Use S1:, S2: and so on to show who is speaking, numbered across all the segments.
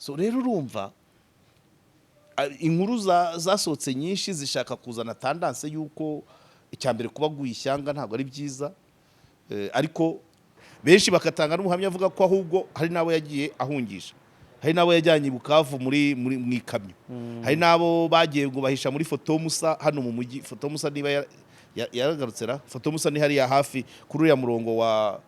S1: so rero urumva inkuru zasohotse nyinshi zishaka kuzana tendance yuko icyambere kuba guhishyanga ntabwo ari byiza ariko benshi bakatanga n'umuhamya avuga ko ahubwo hari nabo yagiye ahungisha, hari nabo yajyanye Bukavu muri ikamyo, hari nabo bagiye ngo bahisha muri Fotomusa hano mu mujyi. Fotomusa niba yaragarutse Fotomusa ni hari ya hafi kuri uriya murongo wa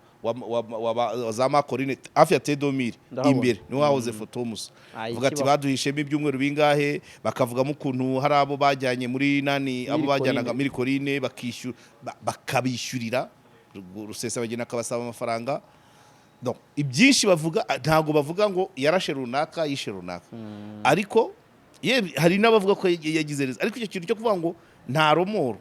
S1: za Makorine hafi ya Tedomire imbere niho hahoze Fotomusa. Vuga ati baduhishemo ibyumweru bingahe, bakavugamo ukuntu hari abo bajyanye muri abo bajyanaga muri Korine bakabishyurira Rusesabagina akabasaba amafaranga. Donc ibyinshi bavuga ntago bavuga ngo yarashe runaka yishe runaka, ariko hari n'abavuga ko yagize reza, ariko icyo kintu cyo kuvuga ngo nta romoro.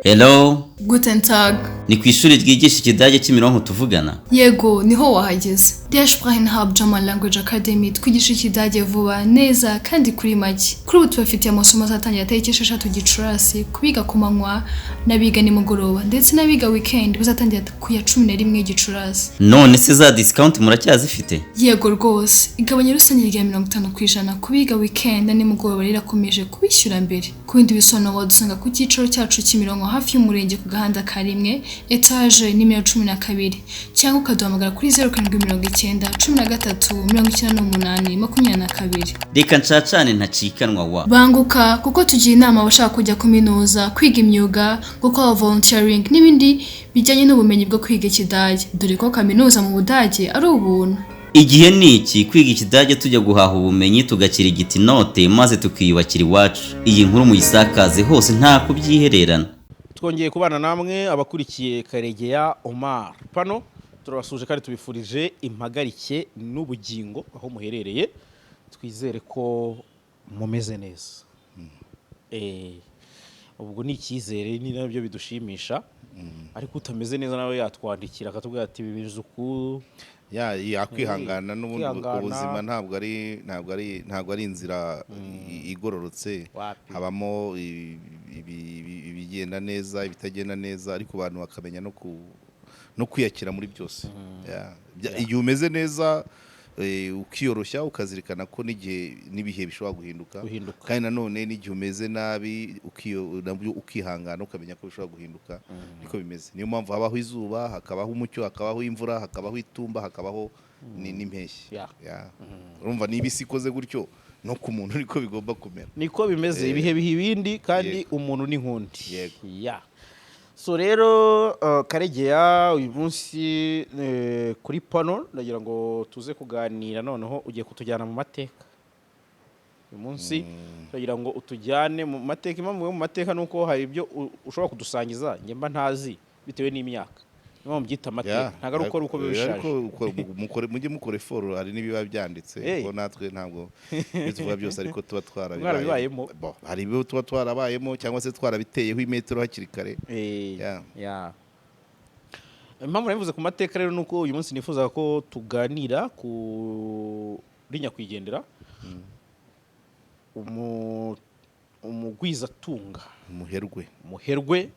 S2: Hello.
S3: Guten Tag.
S2: Ni ku ishuri ryigisha ikidage Kimironko tuvugana?
S3: Yego, niho wahageze. Der Sprachenhub German Language Academy twigisha ikidage vuba neza kandi kuri make. Kuri ubu tubafitiye amasomo azatangira tariki 6 Gicurasi, kubiga ku manywa n'abiga nimugoroba, ndetse n'abiga weekend bazatangira ku ya 11 Gicurasi.
S2: None se za discount muracyazifite?
S3: Yego rwose, igabanya rusange rya 50% kubiga weekend na nimugoroba rirakomeje kubishyura mbere. Ku bindi bisobanuro wadusanga ku cyicaro cyacu Kimironko hafi y'umurenge ku gahanda karimwe etage nimero 12 cyangwa ukaduhamagara kuri 0793
S2: Reka ncacane ntacikanwa wa.
S3: Banguka kuko tugiye inama abashaka kujya kuminuza, kwiga imyuga, gukora volunteering n'ibindi bijyanye n'ubumenyi bwo kwiga ikidage, dore ko kaminuza mu Budage ari ubuntu.
S2: Igihe ni iki kwiga ikidage tujya guhaha ubumenyi tugakira igiti note maze tukiyubakira iwacu. Iyi nkuru muyisakaze hose nta kubyihererana.
S4: Twongeye kubana namwe abakurikiye Karegeya Omar Pano, turabasuje kandi tubifurije impagarike n'ubugingo aho muherereye. Twizere ko mumeze neza. Ubwo ni icyizere ni nabyo bidushimisha, ariko utameze neza nawe yatwandikira akatubwira ati bibizuku
S1: yakwihangana n'ubundi ubuzima ntabwo ari inzira igororotse, habamo ibigenda neza ibitagenda neza, ariko abantu bakamenya no kwiyakira muri byose. Igihe umeze neza ukiyoroshya ukazirikana ko n'ibihe bishobora guhinduka, kandi nanone n'igihe umeze nabi ukihangana ukamenya ko bishobora guhinduka. Niko bimeze, niyo mpamvu habaho izuba, hakabaho umucyo, hakabaho imvura, hakabaho itumba, hakabaho n'impeshyi. Urumva niba isi ikoze gutyo no ku muntu niko bigomba kumera,
S4: niko bimeze. Ibihe biha ibindi kandi umuntu ni nkundi. So rero Karegeya uyu munsi kuri Pano ndagira ngo tuze kuganira, noneho ugiye kutujyana mu mateka. Uyu munsi ndagira ngo utujyane mu mateka. Impamvu mu mateka nuko hari ibyo ushobora kudusangiza njye mba ntazi bitewe n'imyaka, niyo mbyita amateka. Ntago ari uko bishaje,
S1: mujye mukora effort, hari n'ibiba byanditse ko natwe ntabwo bivuga byose, ariko tuba
S4: twarabibayemo.
S1: Hari ibyo tuba twarabayemo cyangwa se twarabiteyeho imetero hakiri kare.
S4: Impamvu nabivuze ku mateka rero nuko uyu munsi nifuza ko tuganira kuri nyakwigendera umugwizatunga umuherwe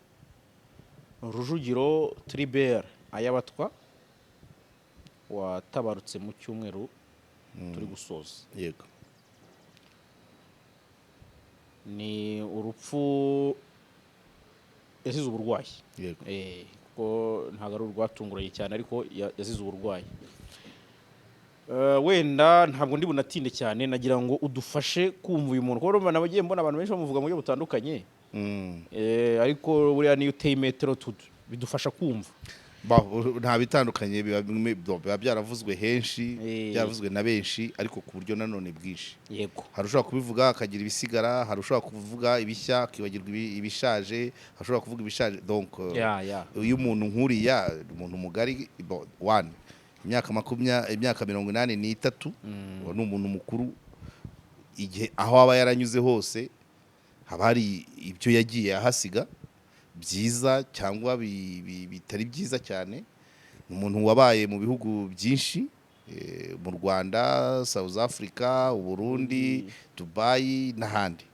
S4: Rujugiro Tribert Ayabatwa watabarutse mu cyumweru turi gusoza.
S1: Yego,
S4: ni urupfu yazize uburwayi.
S1: Yego,
S4: ko ntago ari urwatunguranye cyane, ariko yazize uburwayi. Wenda ntabwo ndi bunatinde cyane, nagira ngo udufashe kumva uyu muntu, kuko nabagiye mbona abantu benshi bamuvuga mu buryo butandukanye. Ariko buriya niyo uteye metero bidufasha kumva.
S1: Nta bitandukanye, biba byaravuzwe henshi, byaravuzwe na benshi, ariko ku buryo nanone bwinshi.
S4: Yego,
S1: hari ushobora kubivuga akagira ibisigara, hari ushobora kuvuga ibishya akibagirwa ibishaje, hashobora kuvuga ibishaje. Donc uyu muntu nkuriya umuntu mugari imyaka 83 ni umuntu mukuru. Igihe aho aba yaranyuze hose haba hari ibyo yagiye ahasiga byiza cyangwa bitari byiza cyane. Ni umuntu wabaye mu bihugu byinshi, mu Rwanda, South Africa, Burundi, Dubai n'ahandi.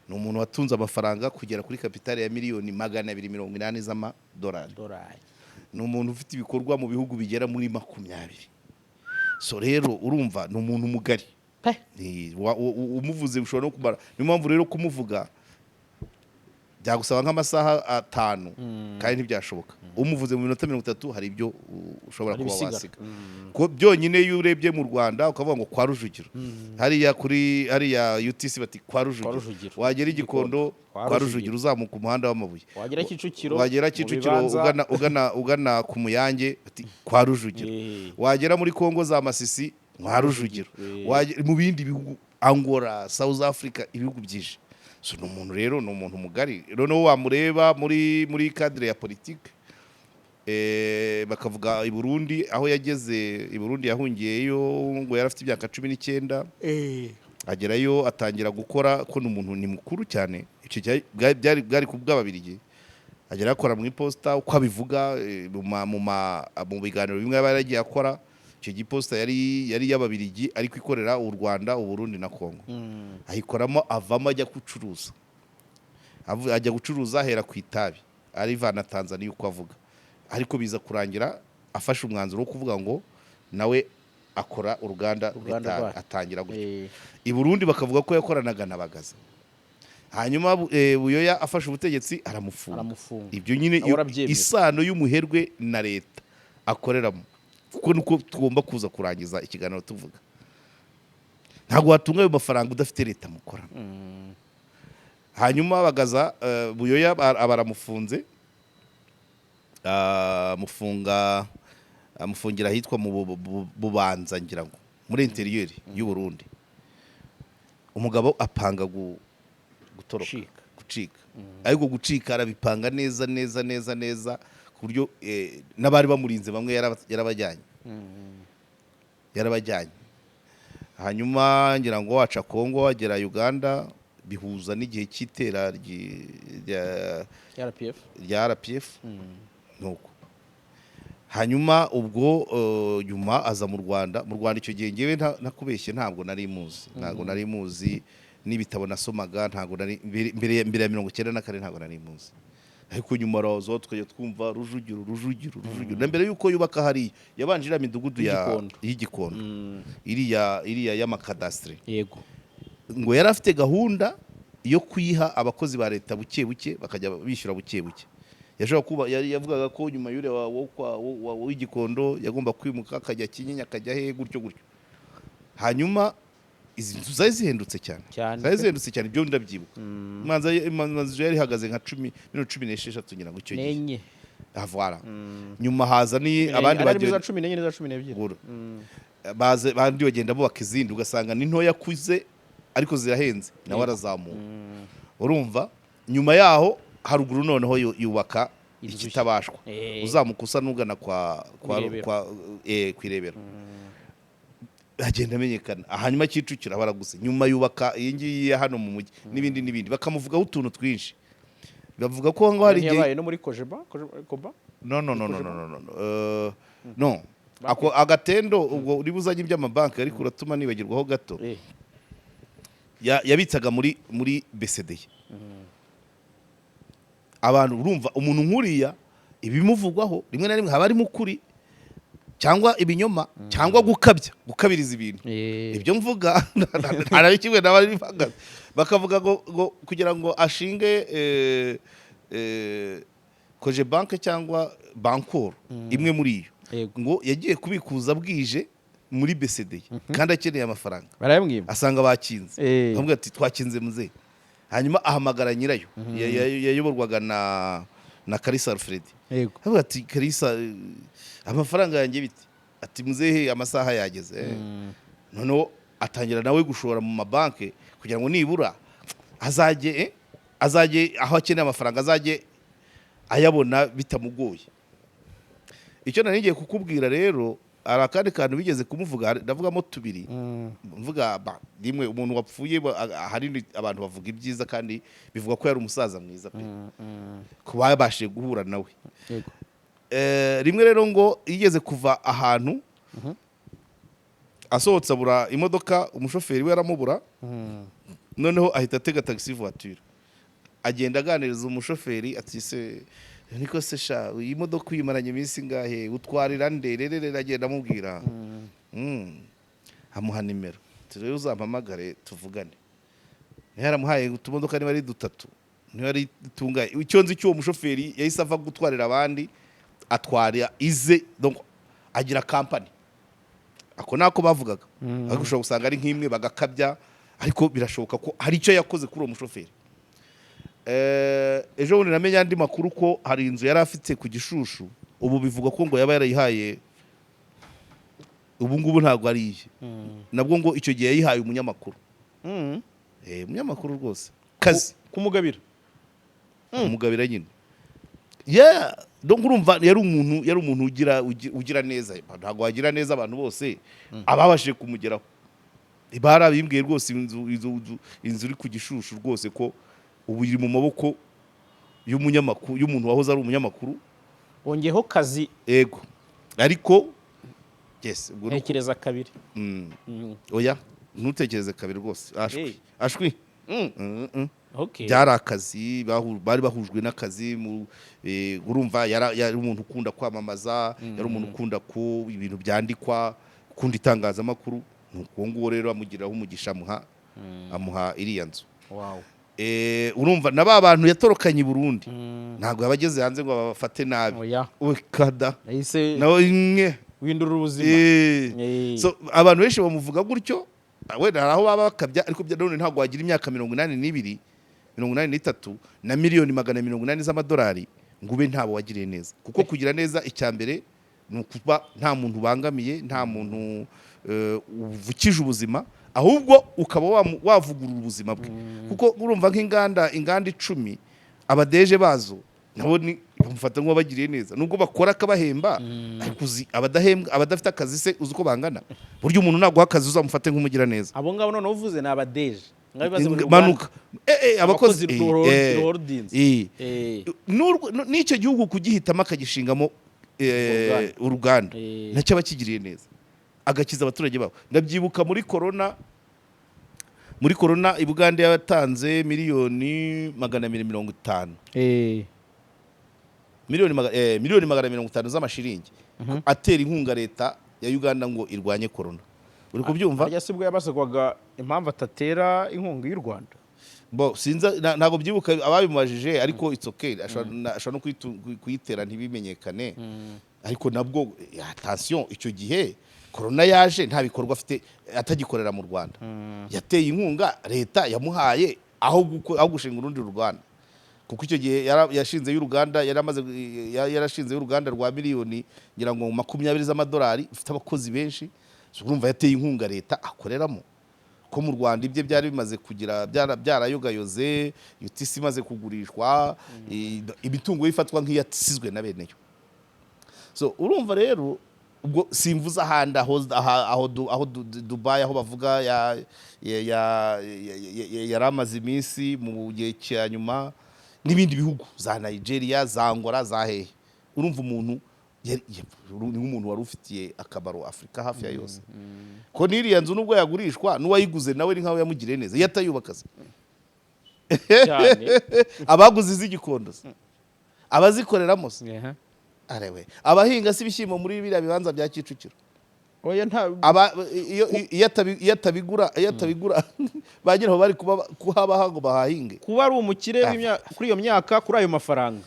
S1: Ni umuntu watunze amafaranga kugera kuri kapitali ya miliyoni 280 z'amadolari. Ni umuntu ufite ibikorwa mu bihugu bigera muri 20. so rero urumva ni umuntu mugari umuvuze ushobora no kumara, niyo mpamvu rero kumuvuga byagusaba nk'amasaha 5 kandi ntibyashoboka. Umuvuze mu minota 30 hari ibyo ushobora kuba wasiga ko byonyine. Iyo urebye mu Rwanda ukavuga ngo kwa Rujugiro, hariya UTC bati kwa Rujugiro, wagera Igikondo kwa Rujugiro, uzamuka umuhanda w'amabuye, wagera Kicukiro ugana ku Muyange bati kwa Rujugiro, wagera muri Kongo za Masisi kwa Rujugiro, mu bindi bihugu Angola, South Africa, ibihugu byinshi. So ni umuntu rero, ni umuntu mugari. Noneho wamureba muri cadre ya politique, bakavuga i Burundi, aho yageze i Burundi yahungiyeyo ngo yari afite imyaka 19, agerayo atangira gukora, ko ni umuntu ni mukuru cyane, icyo byari ku bw'Ababiligi, agera akora mu iposta uko abivuga mu biganiro bimwe yaragiye akora. Icyo giposta yari y'Ababiligi ariko ikorera u Rwanda, u Burundi na Kongo. Ayikoramo avamo ajya gucuruza, ajya gucuruza ahera ku itabi arivana Tanzania uko avuga, ariko biza kurangira afashe umwanzuro wo kuvuga ngo nawe akora uruganda rw'itabi, atangira gutyo. I Burundi bakavuga ko yakoranaga na Bagaza, hanyuma Buyoya afashe ubutegetsi aramufunga. Ibyo nyine isano y'umuherwe na leta akoreramo, kuko nuko tugomba kuza kurangiza ikiganiro tuvuga. Ntabwo watunga ayo mafaranga udafite leta mukora. Hanyuma Bagaza Buyoya abaramufunze, amufungira ahitwa mu Bubanza, ngira ngo muri interieur y'u Burundi. Umugabo apanga gutoroka, gucika. Ariko gucika arabipanga neza ku buryo n'abari bamurinze bamwe yarabajyanye. Hanyuma ngira ngo waca Kongo agera Uganda, bihuza n'igihe cy'itera rya RPF nuko. Hanyuma ubwo nyuma aza mu Rwanda. Mu Rwanda icyo gihe ngewe nakubeshye ntabwo nari muzi, n'ibitabo nasomaga ntabwo nari mbere ya 1994 ntabwo nari muzi. Ariko nyuma razo tukajya twumva Rujugiro. Na mbere yuko yubaka hari yabanje ira midugudu y'Igikondo, iriya y'amakadastre, yego, ngo yari afite gahunda yo kuyiha abakozi ba leta buke bakajya bishyura buke. Yashobora kuba yavugaga ko nyuma yure w'Igikondo yagomba kwimuka akajya Kinyinya, akajya he gutyo. Hanyuma izi nzu zari zihendutse cyane, ibyo ndabyibuka. Imanza yari ihagaze nka 16 ngira ngo icyo gihe. Voilà. Nyuma haza ni abandi
S4: bagenda 14
S1: baze bandi bagenda bo bakizindi, ugasanga ni ntoya kuze ariko zirahenze, nawe arazamuka. Urumva nyuma yaho haruguru noneho yubaka ikitabashwa, uzamuka usa n'ugana kwa kwirebera. Agenda amenyekana. Hanyuma Kicukiro baraguse, nyuma yubaka iyi ngiyi hano mu mujyi n'ibindi bakamuvugaho utuntu twinshi. Bavuga ko ngo hari
S4: yabaye no muri Koba
S1: no ako agatendo ubwo uri buzanye iby'amabanki, ariko uratuma nibagirwaho gato. Yabitsaga muri BCD. Abantu urumva umuntu nkuriya ibimuvugwaho rimwe na rimwe haba ari mukuri cyangwa ibinyoma cyangwa gukabiriza ibintu. Ibyo mvuga arabikimwe n'abari bihagaze bakavuga ngo kugira ngo ashinge Koje banke cyangwa Bankoro imwe muri iyo, ngo yagiye kubikuza bwije muri BCD kandi akeneye amafaranga,
S4: barayamwima
S1: asanga bakinze. Bamwe ati twakinze muze. Hanyuma ahamagara nyirayo yayoborwaga na Kalisa Alfred. Yego ati Kalisa, amafaranga yanjye biti? Ati muzehe amasaha yageze. Noneho atangira nawe gushora mu mabanke kugira ngo nibura azajye aho akeneye amafaranga azajye ayabona bitamugoye. Icyo nari ngiye kukubwira rero, ari akandi kantu bigeze kumuvuga, ndavugamo 2. Mvuga rimwe umuntu wapfuye, hari abantu bavuga ibyiza kandi bivuga ko yari umusaza mwiza pe, kuba yabashije guhura nawe. Rimwe rero ngo yigeze kuva ahantu asohotse abura imodoka, umushoferi we yaramubura. Noneho ahita atega taxi voiture, agenda aganiriza umushoferi ati se niko se sha iyi modoka uyimaranye iminsi ngahe, utwarira ndererere, agenda amubwira amuha nimero rero uzampamagare tuvugane ntiharamuhaye utumodoka niba ari 3 niba ari tungaye icyo nzi cy'uwo mushoferi yahise ava gutwarira abandi atwara ize donc agira company ako nako bavugaga ariko ushobora gusanga ari nk'imwe bagakabya ariko birashoboka ko hari icyo yakoze kuri uwo mushoferi. Ejo bundi namenye andi makuru ko hari inzu yari afite ku Gishushu ubu bivuga ko ngo yaba yarayihaye ubu ngubu ntabwo ari iye nabwo ngo icyo gihe yayihaye umunyamakuru umunyamakuru rwose kazi
S4: kumugabira
S1: umugabira nyine donc urumva yari umuntu ugira neza ntabwo wagira neza abantu bose ababashije kumugeraho barabimbwiye rwose inzu iri ku Gishushu rwose ko ubu iri mu maboko y'umunyamakuru y'umuntu wahoze ari umunyamakuru
S4: wongeyeho kazi
S1: ego ariko yes
S4: ntekereza kabiri
S1: oya ntutekereze kabiri rwose ashwi
S4: okay
S1: byari akazi bari bahujwe n'akazi urumva yari umuntu ukunda kwamamaza yari umuntu ukunda ko ibintu byandikwa ukunda itangazamakuru nuko nguwo rero amugiraho umugisha amuha iriya nzu.
S4: Wow.
S1: Urumva naba abantu yatorokanye i Burundi ntabwo yabageze hanze ngo babafate nabi kada nawe imwe
S4: windura ubuzima
S1: so abantu benshi bamuvuga gutyo wenda hari aho baba bakabya ariko none ntabwo wagira imyaka 82 83 na miliyoni 180 z'amadolari ngo ube ntabo wagiriye neza kuko kugira neza icyambere ni ukuba nta muntu bangamiye nta muntu uvukije ubuzima ahubwo ukaba wavugurura ubuzima bwe kuko urumva nk'inganda 10 abadeje bazo nabo ni bamufata ngo bagiriye neza nubwo bakora akabahemba ariko uzi abadafite akazi se uzi ko bangana buryo umuntu naguha akazi uzamufate nk'umugira neza
S4: abo ngabo none uvuze ni abadeje
S1: manuka abakozi n'icyo gihugu kugihitamo akagishingamo uruganda nacyo abakigiriye neza agakiza abaturage babo. Ndabyibuka muri corona i Bugande yatanze miliyoni 250 miliyoni 250 z'amashiringi atera inkunga leta ya Uganda ngo irwanye corona. Uri kubyumva?
S4: Yasibwe yabasagwaga impamvu atatera inkunga y'u Rwanda.
S1: Bo sinza ntago byibuka ababimubajije ariko it's okay ashobora no kuyitera ntibimenyekane ariko nabwo attention icyo gihe corona yaje nta bikorwa afite atagikorera mu Rwanda yateye inkunga leta yamuhaye aho gushinga urundi Rwanda kuko icyo gihe yashinze y'Uruganda yarashinze y'Uruganda rwa miliyoni ngira ngo 20 z'amadolari ufite abakozi benshi urumva yateye inkunga leta akoreramo ko mu Rwanda ibye byari bimaze kugira byarayogayoze UTC imaze kugurishwa ibitungo bifatwa nk'iyasizwe na beneyo. So urumva rero ubwo simvuza ahandi aho Dubai aho bavuga yaramaze iminsi mu gihe cya nyuma n'ibindi bihugu za Nigeria za Angola za hehe urumva umuntu ni umuntu wari ufitiye akabaro Afrika hafi ya yose ko n'iriya nzu nubwo yagurishwa n'uwayiguze nawe ni nkaho yamugiriye neza yatayubakaza cyane abaguze iz'igikondo abazikoreramo arewe abahinga si bishyimo muri biriya bibanza bya Kicukiro
S4: oya nta
S1: iyo atabigura bageraho bari kuhaba ngo bahahinge
S4: kuba ari umukire kuri iyo myaka kuri ayo mafaranga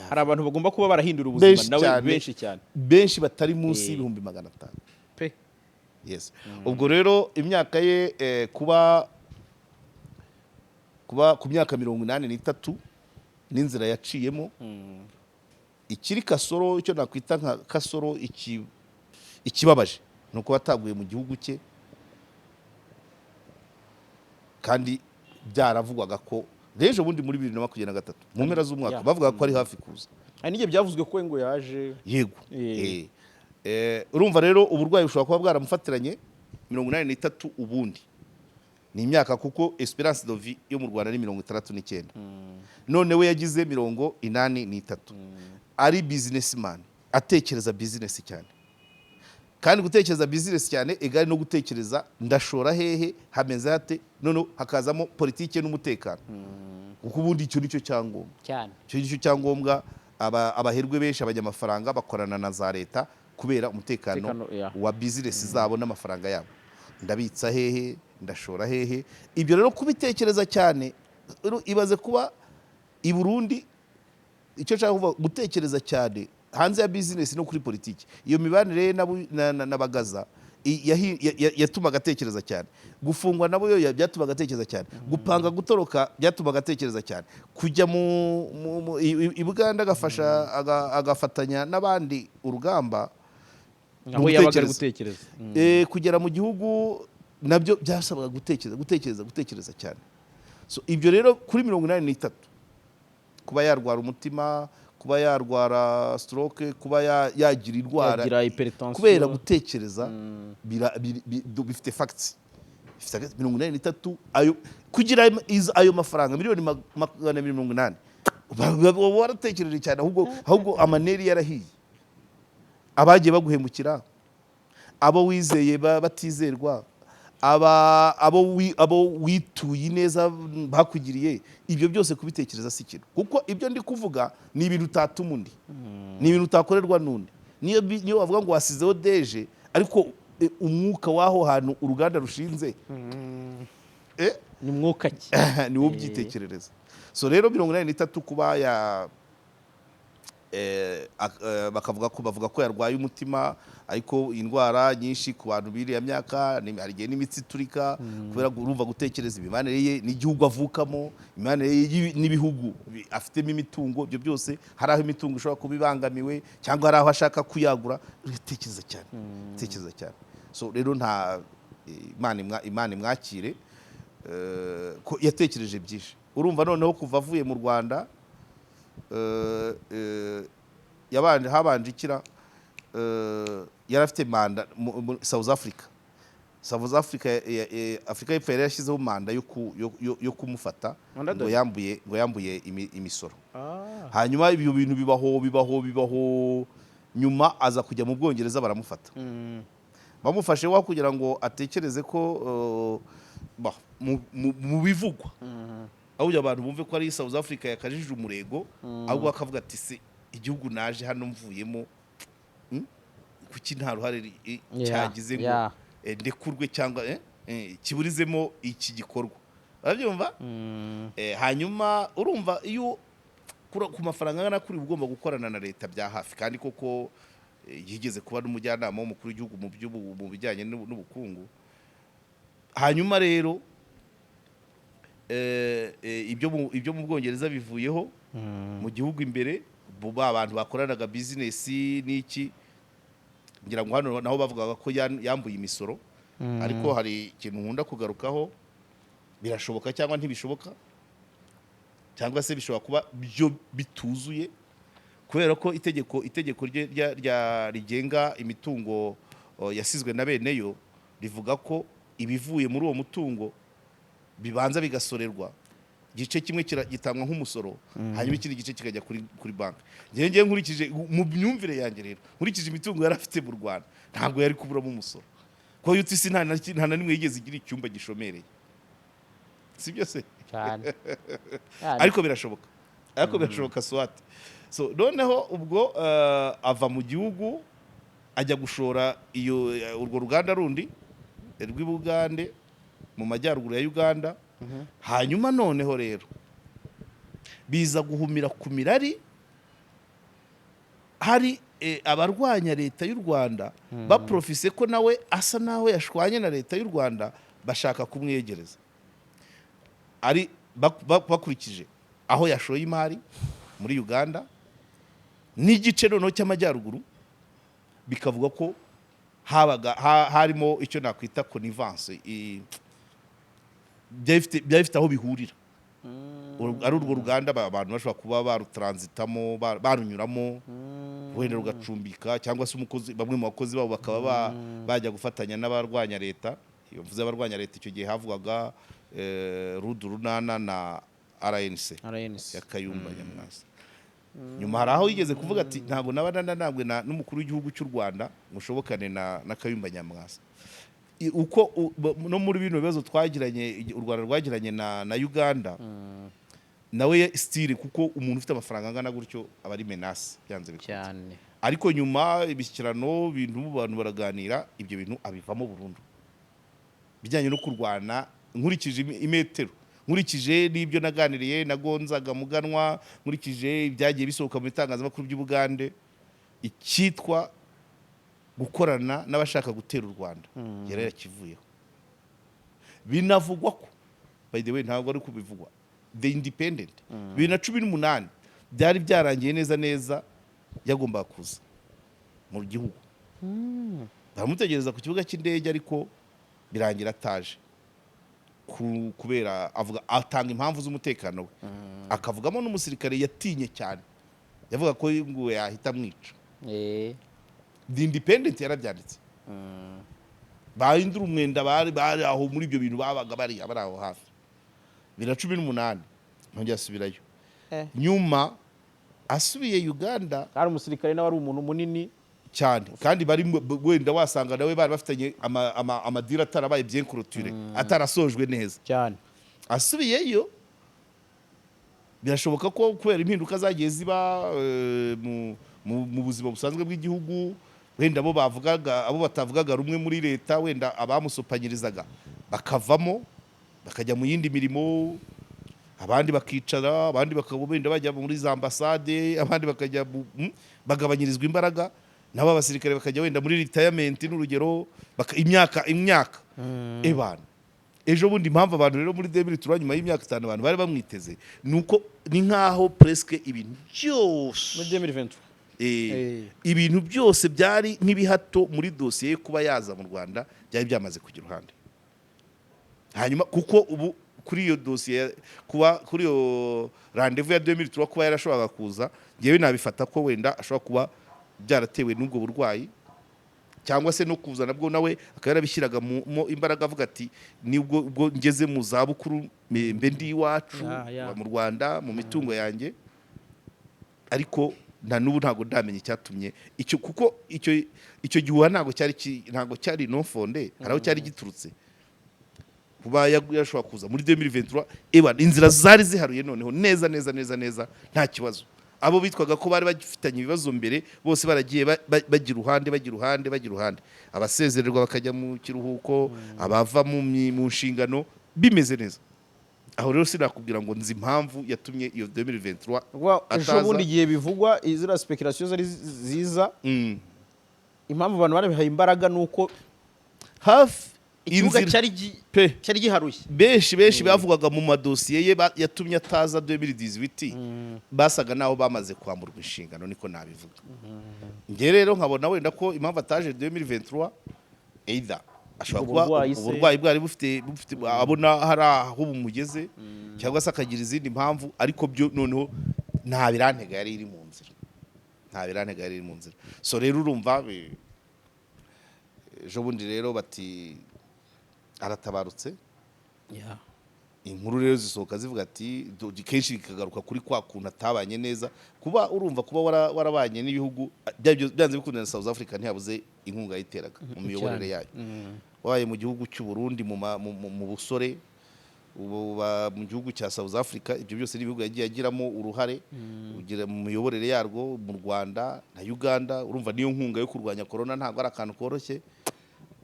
S4: hari abantu bagomba kuba barahindura ubuzima nawe benshi cyane benshi
S1: batari munsi y'ibihumbi 500 pe yes ubwo rero imyaka ye kuba ku myaka 83 n'inzira yaciyemo ikiri kasoro icyo nakwita nka kasoro ikibabaje nuko wataguye mu gihugu cye kandi byaravugwaga ko rejo bundi muri 2023 mu mpera z'umwaka bavuga ko ari hafi kuza
S4: hari n'igihe byavuzwe ko ngo yaje
S1: yego urumva rero uburwayi bushobora kuba bwaramufatiranye 83 ubundi ni imyaka kuko Esperance de vie yo mu Rwanda ni 69 none we yagize 83 ari businessman atekereza business cyane kandi gutekereza business cyane egari no gutekereza ndashora hehe hameze hate none hakazamo politike n'umutekano kuko ubundi icyo nicyo cyangombwa
S4: cyane
S1: icyo nicyo cyangombwa abaherwe benshi abanyamafaranga bakorana na za leta kubera umutekano wa business zabo n'amafaranga yabo. Ndabitsa hehe, ndashora hehe. Ibyo rero kubitekereza cyane, ibaze kuba i Burundi, icyo nshaka kuvuga gutekereza cyane hanze ya business no kuri politiki. Iyo mibanire n'abagaza yatumaga atekereza cyane. Gufungwa nabo yo byatumaga atekereza cyane. Gupanga gutoroka byatumaga atekereza cyane. Kujya i Buganda agafatanya n'abandi urugamba,
S4: aho yabaga gutekereza.
S1: Kugera mu gihugu nabyo byasabaga gutekereza cyane. So ibyo rero kuri 83 kuba yarwara umutima, kuba yarwara stroke, kuba yagira indwara kubera gutekereza bifite facts. 83 ayo kugira ayo mafaranga miliyoni 280 waratekereje cyane, ahubwo amaneri yarahiye. Abagiye baguhemukira, abo wizeye batizerwa, abo wituye neza bakugiriye, ibyo byose kubitekereza si ikintu. Kuko ibyo ndi kuvuga ni ibintu utatuma undi, ni ibintu utakorerwa n'undi. Niyo wavuga ngo wasizeho deje, ariko umwuka w'aho hantu uruganda rushinze
S4: ni mwuka ki
S1: ni wo byitekerereza. So rero 83 kuba bavuga ko yarwaye umutima, ariko indwara nyinshi ku bantu biriya myaka hari igihe n'imitsi iturika kubera urumva gutekereza imibanire ye n'igihugu avukamo, imibanire ye n'ibihugu afitemo imitungo. Ibyo byose hari aho imitungo ishobora kuba ibangamiwe cyangwa hari aho ashaka kuyagura. Tekereza cyane. So rero nta Imana imwakire ko yatekereje byinshi. Urumva noneho kuva avuye mu Rwanda habanje ikira yari afite manda South Africa. Afrika y'Epfo yari yashyizeho manda yo kumufata ngo yambuye imisoro. Hanyuma ibyo bintu bibaho nyuma aza kujya mu Bwongereza baramufata. Bamufashe kugira ngo atekereze ko mu bivugwa ahubwo abantu bumve ko ari South Africa yakajije umurego, ahubwo akavuga ati se igihugu naje hano mvuyemo kuki nta ruhare cyagize ngo ndekurwe cyangwa kiburizemo iki gikorwa. Urabyumva? Hanyuma urumva iyo ku mafaranga angana kuri ugomba gukorana na leta bya hafi, kandi koko yigeze kuba n'umujyanama w'umukuru w'igihugu mu bijyanye n'ubukungu. Hanyuma rero ibyo mu Bwongereza bivuyeho, mu gihugu imbere abantu bakoranaga business n'iki, ngira ngo hano naho bavugaga ko yambuye imisoro. Ariko hari ikintu nkunda kugarukaho, birashoboka cyangwa ntibishoboka, cyangwa se bishobora kuba byo bituzuye, kubera ko itegeko rigenga imitungo yasizwe na beneyo rivuga ko ibivuye muri uwo mutungo bibanza bigasorerwa, igice kimwe gitangwa nk'umusoro, hanyuma ikindi gice kikajya kuri banki. Ngiye nkurikije mu myumvire yanjye rero, nkurikije imitungo yari afite mu Rwanda, ntabwo yari kuburamo umusoro. Ko UTC nta na nimwe yigeze igira icyumba gishomereye, sibyo se?
S4: cyane
S1: Ariko birashoboka swat. So noneho ubwo ava mu gihugu ajya gushora urwo ruganda rundi rw'i Bugande mu majyaruguru ya Uganda. Hanyuma noneho rero biza guhumira ku mirari, hari abarwanya leta y'u Rwanda baprofise ko nawe asa naho yashwanye na leta y'u Rwanda, bashaka kumwegereza. Ari bakurikije aho yashoye imari muri Uganda n'igice noneho cy'amajyaruguru, bikavuga ko harimo icyo nakwita connivance, byafite aho bihurira. Ari urwo ruganda abantu bashobora kuba barutransitamo, barunyuramo, wenda rugacumbika, cyangwa se bamwe mu bakozi babo bakaba bajya gufatanya n'abarwanya leta. Iyo mvuze abarwanya leta, icyo gihe havugwaga Rudurunana na RNC ya Kayumba Nyamwasa. Nyuma hari aho yigeze kuvuga ati ntabwo ntabwo n'umukuru w'igihugu cy'u Rwanda mushobokane na Kayumba Nyamwasa. Uko no muri bino bibazo twagiranye, u Rwanda rwagiranye na Uganda, nawe style, kuko umuntu ufite amafaranga angana gutyo aba ari menace byanze bikora. ariko nyuma ibishyikirano bintu abantu baraganira ibyo bintu abivamo burundu bijyanye no kurwana nkurikije imetero nkurikije n'ibyo naganiriye na Gonzaga Muganwa nkurikije ibyagiye bisohoka mu bitangazamakuru by'Ubugande icyitwa gukorana n'abashaka gutera u Rwanda yari yakivuyeho binavugwa ko by the way ntabwo ari kubivugwa The Independent 2018 byari byarangiye neza yagomba kuza mu gihugu baramutegereza ku kibuga cy'indege ariko birangira ataje kubera avuga atanga impamvu z'umutekano we akavugamo n'umusirikare yatinye cyane yavuga ko ngo yahita mwica The Independent yarabyanditse bahindura umwenda bari aho muri ibyo bintu babaga bari aho hafi 2018 ntongera asubirayo nyuma asubiye Uganda
S4: hari umusirikare nawe ari umuntu munini
S1: cyane kandi bari wenda wasanga nawe bari bafitanye amadira atarabaye bien clôturé atarasojwe neza
S4: cyane
S1: asubiyeyo birashoboka ko kubera impinduka zagiye ziba mu buzima busanzwe bw'igihugu wenda abo batavugaga rumwe muri leta wenda abamusopanyirizaga bakavamo bakajya mu yindi mirimo abandi bakicara abandi bakagenda bajya muri za ambasade abandi bakajya bagabanyirizwa imbaraga nabo abasirikare bakajya wenda muri retirement n'urugero imyaka ebana ejo bundi impamvu abantu rero muri 2003 nyuma y'imyaka 5 abantu bari bamwiteze nuko ni nkaho presque ibintu byose
S4: muri 2023
S1: ibintu byose byari nk'ibihato muri dosiye kuba yaza mu Rwanda byari byamaze kugira uruhande hanyuma kuko ubu kuri iyo dosiye kuba kuri iyo rendez-vous ya 2003 kuba yarashoboraga kuza ngewe nabifata ko wenda ashobora kuba byaratewe n'ubwo burwayi cyangwa se no kuza nabwo nawe akaba yarabishyiraga mu imbaraga avuga ati nibwo ngeze mu zabukuru mbe ndi iwacu mu Rwanda mu mitungo yanjye ariko na n'ubu ntago ndamenye icyatumye icyo kuko icyo gihuha ntago cyari non fondé haraho cyari giturutse kuba yashobora kuza muri 2023 inzira zari ziharuye noneho neza nta kibazo abo bitwaga ko bari bagifitanye ibibazo mbere bose baragiye bagira uruhande abasezererwa bakajya mu kiruhuko abava mu nshingano bimeze neza aho rero sinakubwira ngo nzi impamvu yatumye iyo 2023
S4: ejo bundi gihe bivugwa izira speculation zari ziza impamvu abantu barabihaye imbaraga nuko
S1: hafi
S4: ikibuga cyari giharuye
S1: benshi bavugaga mu madosiye ye yatumye ataza 2018 basaga naho bamaze kwamburwa inshingano niko nabivuga nge rero nkabona wenda ko impamvu ataje 2023 either ashobora kuba uburwayi bwari bufite abona hari aho bumugeze cyangwa se akagira izindi mpamvu ariko byo noneho nta birantega yari iri mu nzira so rero urumva ejo bundi rero bati aratabarutse inkuru rero zisohoka zivuga ati kenshi bikagaruka kuri kwa kuntu atabanye neza kuba urumva kuba warabanye n'ibihugu byanze bikundana na South Africa ntiyabuze inkunga yiteraga mu miyoborere yayo wabaye mu gihugu cy'u Burundi mu busore mu gihugu cya South Africa ibyo byose n'ibihugu yagiye agiramo uruhare ugira mu miyoborere yarwo mu Rwanda na Uganda urumva niyo nkunga yo kurwanya corona ntabwo ari akantu koroshye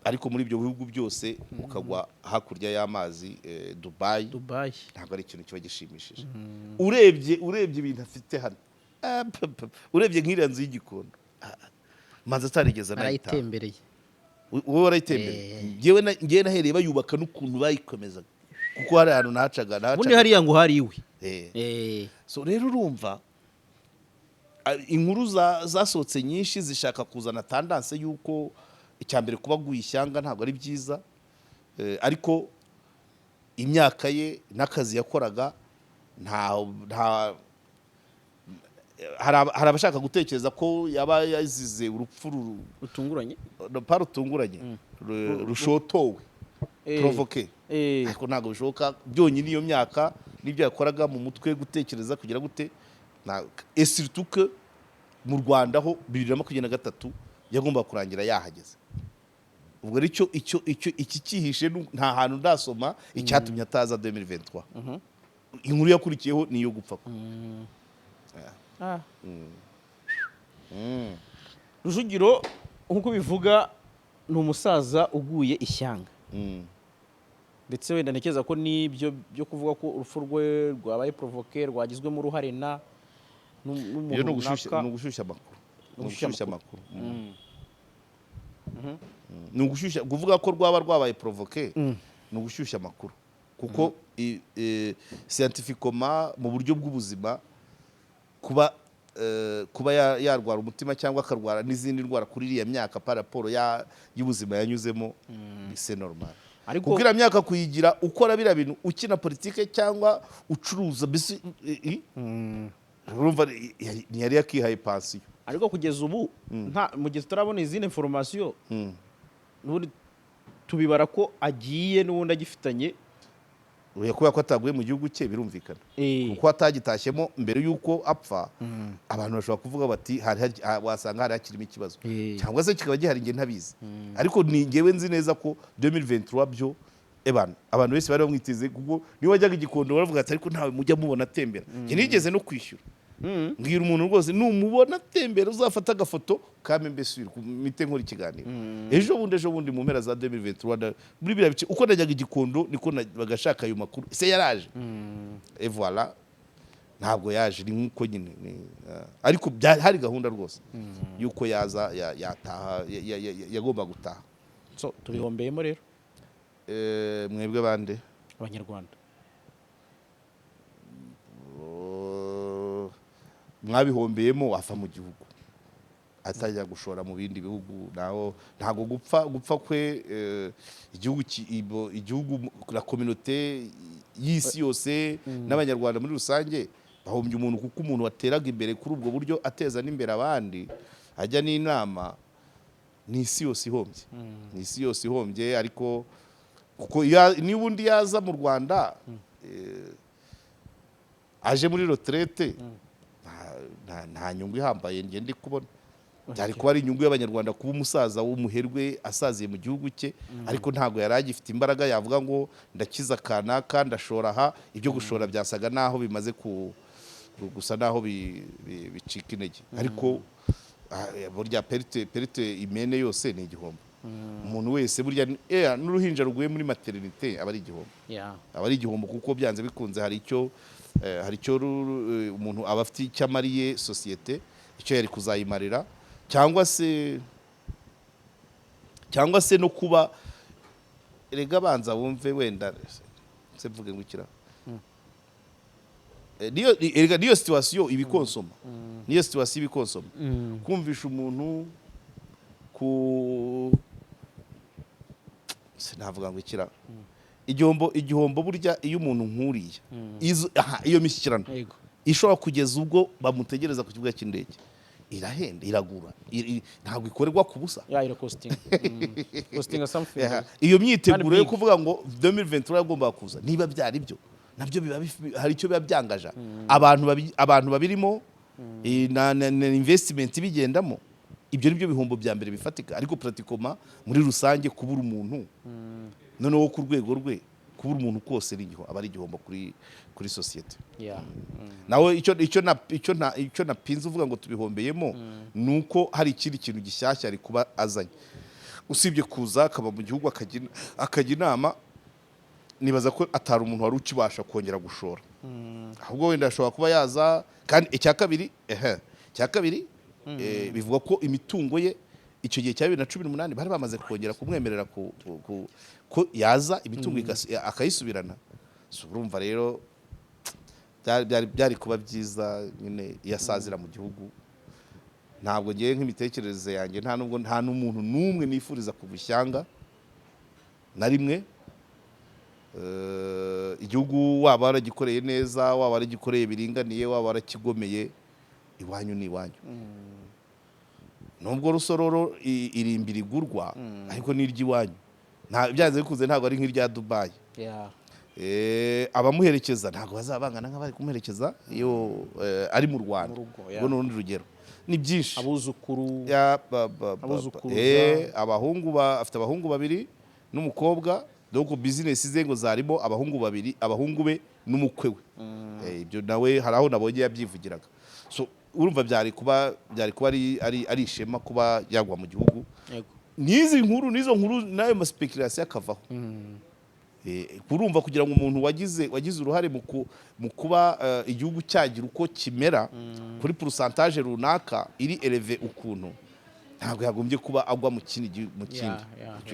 S1: ariko muri ibyo bihugu byose ukagwa hakurya y'amazi Dubai ntabwo ari ikintu kiba gishimishije urebye ibintu afite hano urebye nk'iriya nzu y'igikondo manza atarigeza
S4: arayitembereye
S1: wowe warayitembereye ngewe nahereye bayubaka n'ukuntu bayikomezaga kuko hari ahantu nahacaga
S4: ubundi hariya ngo hari iwe
S1: so rero urumva inkuru zasohotse nyinshi zishaka kuzana tendance y'uko icyambere kuba guye ishyanga ntabwo ari byiza ariko imyaka ye n'akazi yakoraga hari abashaka gutekereza ko yaba yazize urupfu rutunguranye rushotowe provoke ariko ntabwo bishoboka byonyine iyo myaka n'ibyo yakoraga mu mutwe gutekereza kugira gute surtout que mu Rwanda ho 2023 yagomba kurangira yahageze ubwo ricyo iki cyihishe nta hantu ndasoma icyatumye ataza 2023 inkuru yakurikiyeho niyo gupfa
S4: Rujugiro nk'uko bivuga ni umusaza uguye ishyanga ndetse wenda ntekereza ko n'ibyo byo kuvuga ko urupfu rwe rwabaye provoke rwagizwemo uruhare n'umuntu runaka
S1: ni ugushyushya amakuru ni ugushyushya kuvuga ko rwaba rwabaye provoke ni ugushyushya amakuru kuko scientifiquement mu buryo bw'ubuzima kuba yarwara umutima cyangwa akarwara n'izindi ndwara kuri iriya myaka par rapport y'ubuzima yanyuzemo c'est normal. Kuko iriya myaka kuyigira ukora biriya bintu ukina politike cyangwa ucuruza bisi urumva ntiyari yakihaye pansiyo.
S4: Ariko kugeza ubu mu gihe tutarabona izindi information n'ubundi tubibara ko agiye n'ubundi agifitanye
S1: kubera ko ataguye mu gihugu cye birumvikana kuko atagitashyemo mbere y'uko apfa abantu bashobora kuvuga bati wasanga hari hakirimo ikibazo cyangwa se kikaba gihari nge ntabizi ariko ni ngewe nzi neza ko 2023 byo abantu bose bari bamwiteze kuko niwe wajyaga igikondo baravuga ati ariko ntawe mujya mubona atembera nge nigeze no kwishyura mbwira umuntu rwose numubona atembera uzafata agafoto kame mbese mite nkora ikiganiro ejo bundi mu mpera za 2023 muri biriya bice uko najyaga igikondo niko bagashaka ayo makuru ese yaraje et voilà ntabwo yaje ni nkuko nyine ariko hari gahunda rwose yuko yaza yataha yagomba gutaha.
S4: So tubihombeyemo rero
S1: mwebwe bande
S4: abanyarwanda
S1: mwabihombeyemo wafa mu gihugu atajya gushora mu bindi bihugu naho ntago gupfa kwe igihugu la communauté y'isi yose n'abanyarwanda muri rusange bahombye umuntu kuko umuntu wateraga imbere kuri ubwo buryo ateza n'imbere abandi ajya n'inama ni isi yose ihombye ariko kuko niba undi yaza mu Rwanda aje muri retraite nta nyungu ihambaye nge ndi kubona byari kuba ari inyungu y'abanyarwanda kuba umusaza w'umuherwe asaziye mu gihugu cye ariko ntabwo yari agifite imbaraga yavuga ngo ndakiza kanaka ndashora aha ibyo gushora byasaga naho bimaze gusa naho bicika intege ariko burya perite imene yose ni igihombo umuntu wese burya n'uruhinja ruguye muri maternité aba ari igihombo kuko byanze bikunze hari icyo umuntu aba afite icyo amariye sosiyete icyo yari kuzayimarira cyangwa se no kuba rega banza wumve wenda se mvuge ngukira niyo situation ibikonsoma kumvisha umuntu sinavuga ngo ikira igihombo burya iyo umuntu nkuriye iyo mishyikirano ishobora kugeza ubwo bamutegereza ku kibuga cy'indege irahenda iragura ntabwo ikorerwa ku busa iyo myiteguro yo kuvuga ngo 2023 yagomba kuza niba byari byo nabyo hari icyo biba byangaja abantu babirimo na investment bigendamo ibyo nibyo bihombo bya mbere bifatika ariko pratikoma muri rusange kubura umuntu noneho ku rwego rwe kubura umuntu kose aba ari igihombo kuri sosiyete nawe icyo napinze uvuga ngo tubihombeyemo ni uko hari ikindi kintu gishyashya ari kuba azanye usibye kuza akaba mu gihugu akajya inama nibaza ko atari umuntu wari ukibasha kongera gushora ahubwo wenda ashobora kuba yaza kandi icya kabiri bivuga ko imitungo ye icyo gihe cya 2018 bari bamaze kongera kumwemerera ko yaza imitungo akayisubirana urumva rero byari kuba byiza nyine yasazira mu gihugu ntabwo ngiye nk'imitekerereze yanjye nta n'umuntu n'umwe nifuriza kuva ishyanga na rimwe igihugu waba waragikoreye neza waba waragikoreye biringaniye waba warakigomeye iwanyu ni iwanyu nubwo rusororo irimbira igurwa ariko n'iry'iwanyu byanze bikuze ntabwo ari nk'irya Dubai abamuherekeza ntabwo bazabangana nk'abari kumuherekeza iyo ari mu Rwanda ubwo n'urundi rugero ni byinshi afite abahungu babiri n'umukobwa doko business ze ngo zarimo abahungu babiri abahungu be n'umukwe we ibyo nawe hari aho nabonye yabyivugiraga so urumva byari kuba ari ishema kuba yagwa mu gihugu n'izo nkuru nayo ma speculation akavaho kurumva kugira ngo umuntu wagize uruhare mu kuba igihugu cyagira uko kimera kuri pourcentage runaka iri eleve ukuntu ntabwo yagombye kuba agwa mu kindi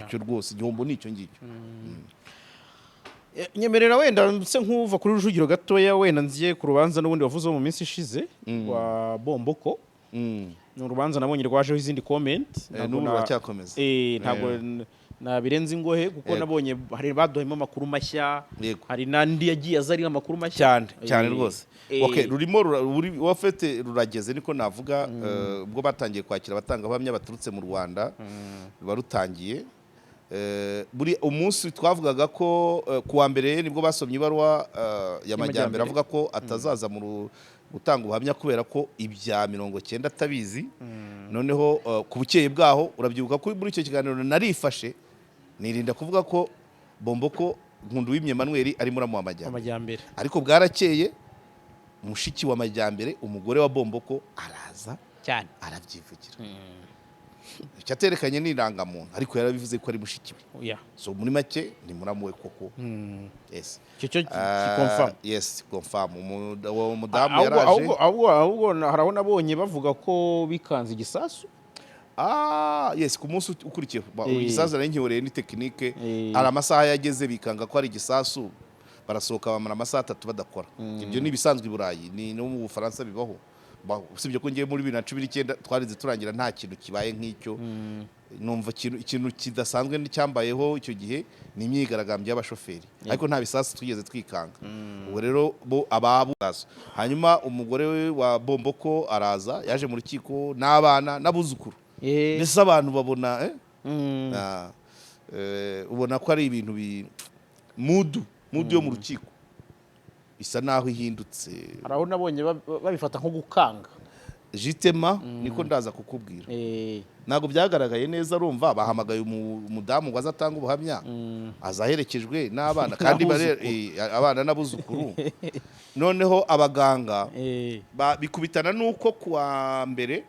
S1: cyo rwose igihombo nicyo ngicyo
S4: nyemerera wenda se nkuva kuri Rujugiro gatoya wenda nziye ku rubanza n'ubundi wavuze mu minsi ishize wa Bomboko ni urubanza nabonye rwajeho izindi comment
S1: n'ubu racyakomeza
S4: ntabwo nabirenze ingohe kuko nabonye hari baduhemo amakuru mashya hari nandi yagiye azari amakuru mashya
S1: cyane rwose okay rurimo wafete rurageze niko navuga ubwo batangiye kwakira abatanga bamya baturutse mu Rwanda barutangiye buri umunsi twavugaga ko kuwa mbere nibwo basomye ibarwa y'amajyambere avuga ko atazaza mu gutanga ubuhamya kubera ko ibya 90 atabizi noneho ku bukeye bwaho urabyibuka ko muri icyo kiganiro narifashe nirinda kuvuga ko Bomboko Nkunduwimye Emmanuel ari muri amajyambere ariko bwarakeye mushiki wa majyambere umugore wa Bomboko araza
S4: cyane
S1: arabyivugira cyaterekanye n'irangamuntu ariko yarabivuze ko ari mushiki we so muri make ni muramuwe koko yes
S4: cyo confirm
S1: yes confirm umudamu yaraje
S4: ahubwo haraho nabonye bavuga ko bikanze igisasu
S1: yes ku munsi ukurikiye igisasu narinkiyoreye ni technique ara amasaha yageze bikanga ko ari igisasu barasohoka bamara amasaha 3 badakora ibyo ni bisanzwe i Burayi ni no mu Bufaransa bibaho usibye ko ngiye muri 2019 twarize turangira nta kintu kibaye nk'icyo numva ikintu kidasanzwe n'icyambayeho icyo gihe ni imyigaragambyo y'abashoferi ariko nta bisasu twigeze twikanga ubwo rero bo ababuzazo hanyuma umugore we wa Bomboko araza yaje mu rukiko n'abana n'abuzukuru mbese abantu babona ubona ko ari ibintu mudu yo mu rukiko isa naho ihindutse
S4: araho nabonye babifata nko gukanga
S1: jitema niko ndaza kukubwira ntago byagaragaye neza urumva bahamagaye umudamu ngo azatanga ubuhamya azaherekejwe n'abana kandi abana n'abuzukuru noneho abaganga bikubitana nuko kuwa mbere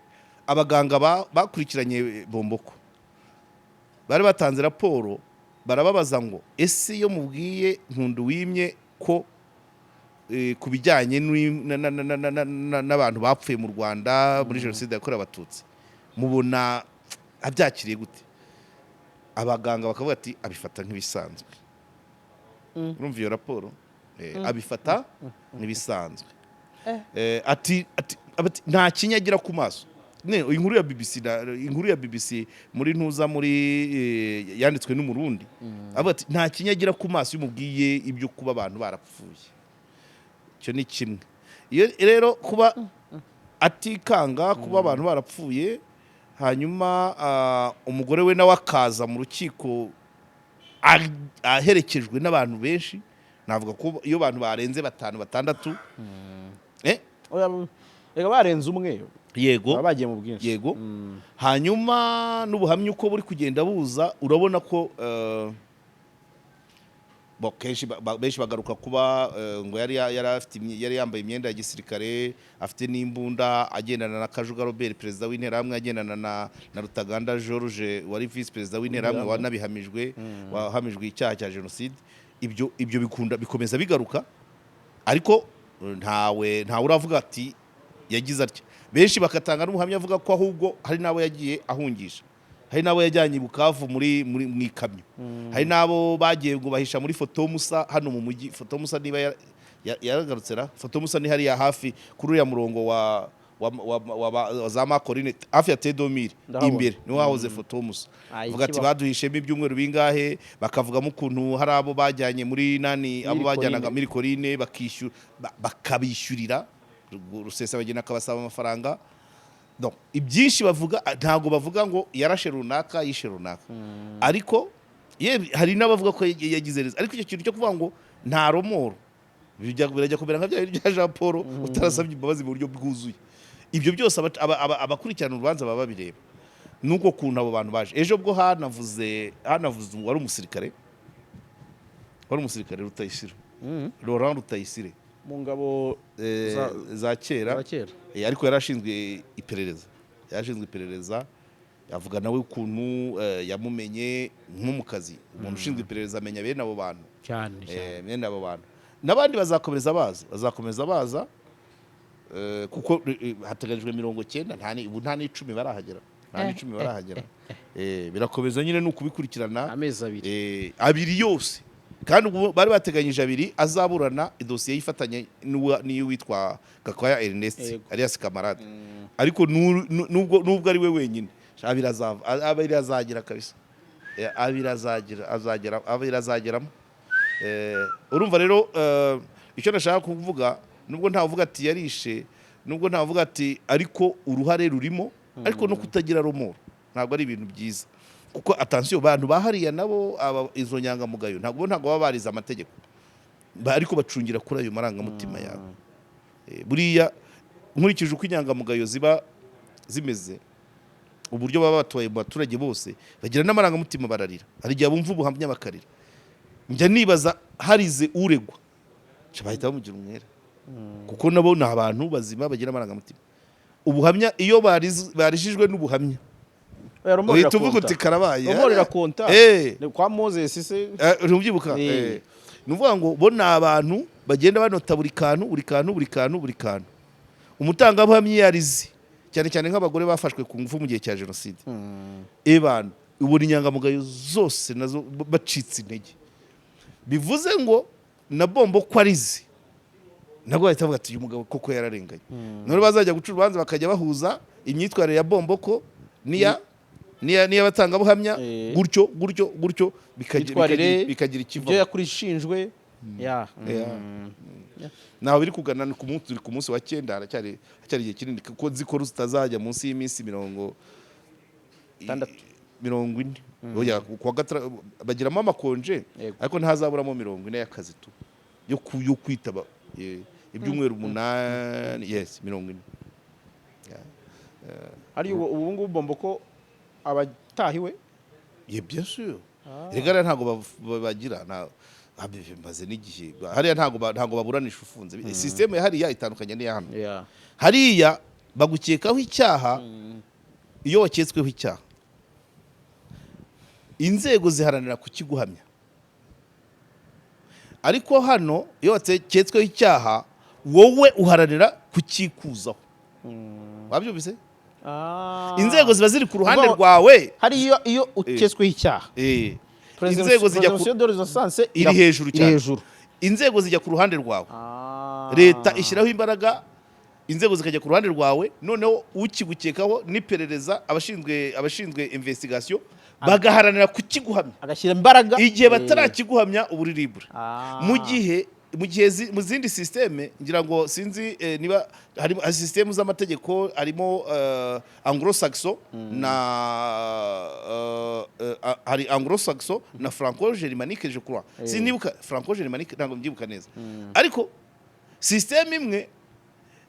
S1: abaganga bakurikiranye Bomboko bari batanze raporo barababaza ngo ese iyo mubwiye Nkunduwimye ko kubijyanye n'abantu bapfuye mu Rwanda muri jenoside yakorewe abatutsi mubona abyakiriye gute abaganga bakavuga ati abifata nk'ibisanzwe urumva iyo raporo abifata nk'ibisanzwe ati nta kinyagira ku maso inkuru ya BBC muri ntuza muri yanditswe n'umurundi avuga ati nta kinyagira ku maso y'umubwiye ibyo kuba abantu barapfuye cyo ni kimwe iyo rero kuba atikanga kuba abantu barapfuye hanyuma umugore we nawe akaza mu rukiko aherekejwe n'abantu benshi navuga ko iyo abantu barenze 5 6
S4: rega barenze umwe
S1: yego
S4: bagiye mu bwinshi
S1: yego hanyuma n'ubuhamya uko buri kugenda buza urabona ko benshi bagaruka kuba ngo yari yambaye imyenda ya gisirikare afite n'imbunda agendana na Kajuga Robert perezida w'interahamwe agendana na Rutaganda George wari vice perezida w'interahamwe wahamijwe icyaha cya jenoside ibyo bikomeza bigaruka ariko ntawe uravuga ati yagize atya benshi bakatanga n'umuhamya avuga ko ahubwo hari nabo yagiye ahungisha hari nabo yajyanye Bukavu muri ikamyo hari nabo bagiye ngo bahisha muri Fotomusa hano mu mujyi Fotomusa niba yaragarutse Fotomusa ni hari ya hafi kuri uriya murongo wa za Makorine hafi ya Tedomir imbere niho hahoze Fotomusa vuga ati baduhishemo ibyumweru bingahe bakavugamo ukuntu hari abo bajyanye muri abo bajyanaga muri Korine bakabishyurira Rusesabagina akabasaba amafaranga ibyinshi bavuga ntago bavuga ngo yarashe runaka yishe runaka ariko hari n'abavuga ko yagize neza ariko icyo kintu cyo kuvuga ngo nta romoro birajya kumera nka bya Jean Paul utarasabye imbabazi mu buryo bwuzuye ibyo byose abakurikirana urubanza baba babireba nuko kuntu abo bantu baje ejo bwo hanavuze wari umusirikare Rutayisire Laurent Rutayisire
S4: mu ngabo
S1: za kera ariko yarashinzwe iperereza yavuga nawe ukuntu yamumenye nko mu kazi umuntu ushinzwe iperereza amenya bene abo bantu
S4: cyane
S1: bene abo bantu n'abandi bazakomeza baza kuko hateganyijwe 90 ubu nta n'icumi barahagera birakomeza nyine ni ukubikurikirana
S4: amezi
S1: abiri yose kandi ubu bari bateganyije abiri azaburana idosiye yifatanye n'iyo witwa Gakwaya Ernest alias Kamarade ariko nubwo ari we wenyine abiri azagira kabisa abiri azageramo urumva rero icyo nashaka kuvuga nubwo ntavuga ati yarishe nubwo ntavuga ati ariko uruhare rurimo ariko no kutagira romoro ntabwo ari ibintu byiza kuko attention bantu bahariya nabo izo nyangamugayo ntabwo baba bariza amategeko ariko bacungira kuri ayo marangamutima yabo buriya nkurikije uko inyangamugayo ziba zimeze uburyo baba batoye mu baturage bose bagira n'amarangamutima bararira hari igihe bumva ubuhamya bakarira njya nibaza harize uregwa bahita bamugira umwere kuko nabo ni abantu bazima bagira amarangamutima ubuhamya iyo barijijwe n'ubuhamya uhita uvuga uti karabaye
S4: romorera konta kwa Moses se
S1: urubyibuka ni uvuga ngo bo ni abantu bagenda banota buri kantu umutangabuhamya yarize cyane cyane nk'abagore bafashwe ku ngufu mu gihe cya jenoside ebana ubona inyangamugayo zose nazo bacitse intege bivuze ngo na bombo ko arize nabwo bahita bavuga ati uyu mugabo koko yararenganye none bazajya guca urubanza bakajya bahuza imyitwarire ya bombo ko niya batangabuhamya gutyo bikagira ikiva
S4: ibyo yakurishinjwe
S1: naho biri kugana ku munsi wa 9 haracyari igihe kinini kuko zikora zitazajya munsi y'iminsi 40 oya kwa gatara bagiramo amakonje ariko ntazaburamo 40 y'akazi tu yo kwitaba ibyumweru 8 yes 40
S4: ari ubu ngubu bombo ko abatahiwe
S1: bien sûr regara ntago bagira maze n'igihe hariya ntago baburanisha ufunze systeme hariya itandukanye n'iya hano hariya bagukekaho icyaha iyo waketsweho icyaha inzego ziharanira kukiguhamya ariko hano iyo waketsweho icyaha wowe uharanira kukikuzaho wabyumvise inzego ziba ziri ku ruhande rwawe
S4: hari iyo uketsweho icyaha
S1: inzego zijya iri hejuru cyane inzego zijya ku ruhande rwawe leta ishyiraho imbaraga inzego zikajya ku ruhande rwawe noneho ukigukekaho n'iperereza abashinzwe investigation bagaharanira kukiguhamya
S4: agashyira imbaraga
S1: igihe batarakiguhamya uburiribure mu zindi systeme ngira ngo sinzi niba hari systeme z'amategeko harimo anglo-saxon na hari anglo-saxon na franco-germanique je crois sinibuka franco-germanique ntabwo mbyibuka neza ariko systeme imwe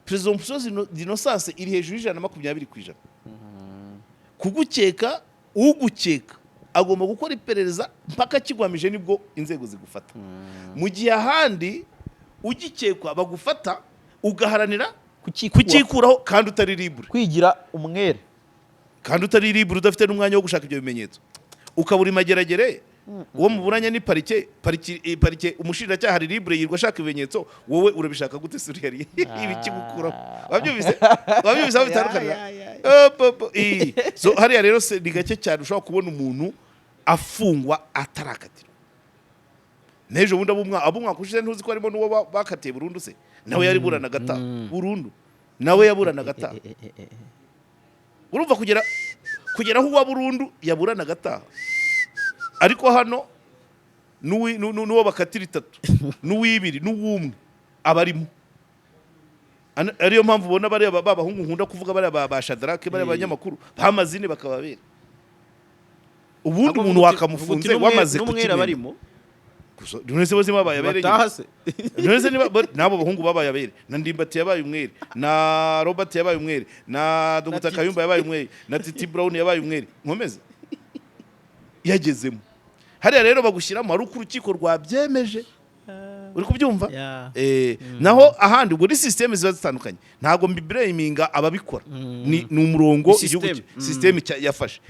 S1: presumption d'innocence iri hejuru y'20% kugukeka ugukeka agomba gukora iperereza mpaka kigwamije nibwo inzego zigufata mu gihe ahandi ugikekwa bagufata ugaharanira kukikuraho kandi utari libre
S4: kwigira umwere
S1: kandi utari libre udafite n'umwanya wo gushaka ibyo bimenyetso ukabura imageragere uwo muburanya ni parike umushinjacyaha ari libre yirwa ashaka ibimenyetso wowe urabishaka gute suriyari ibiki gukuraho wabyumvise bitandukanye so hariya rero ni gake cyane ushobora kubona umuntu afungwa atarakatira nejo bundi abumwaka ushize ntuzi ko harimo n'uwo bakatiye burundu se nawe yariburana gata burundu nawe yaburana gata urumva kugeraho uwa burundu yaburana gata ariko hano n'uwo bakatira 3 n'uw'ibiri n'uw'umwe abarimo ariyo mpamvu ubona bari babahungu nkunda kuvuga bari ba Shadrake bari abanyamakuru bamazine bakababera ubundi umuntu wakamufunze wamaze
S4: kukimenya barimo
S1: nonese bose babaye abere nonese nabo bahungu babaye abere na Ndimbati yabaye umwere na Robert yabaye umwere na Dr Kayumba yabaye umwere na Titi Brown yabaye umwere nkomeze yagezemo hariya rero bagushyiramo ari urukiko rwabyemeje uri kubyumva naho ahandi ubwo ni system ziba zitandukanye ntago mbiblaminga ababikora ni umurongo igihugu system yafashe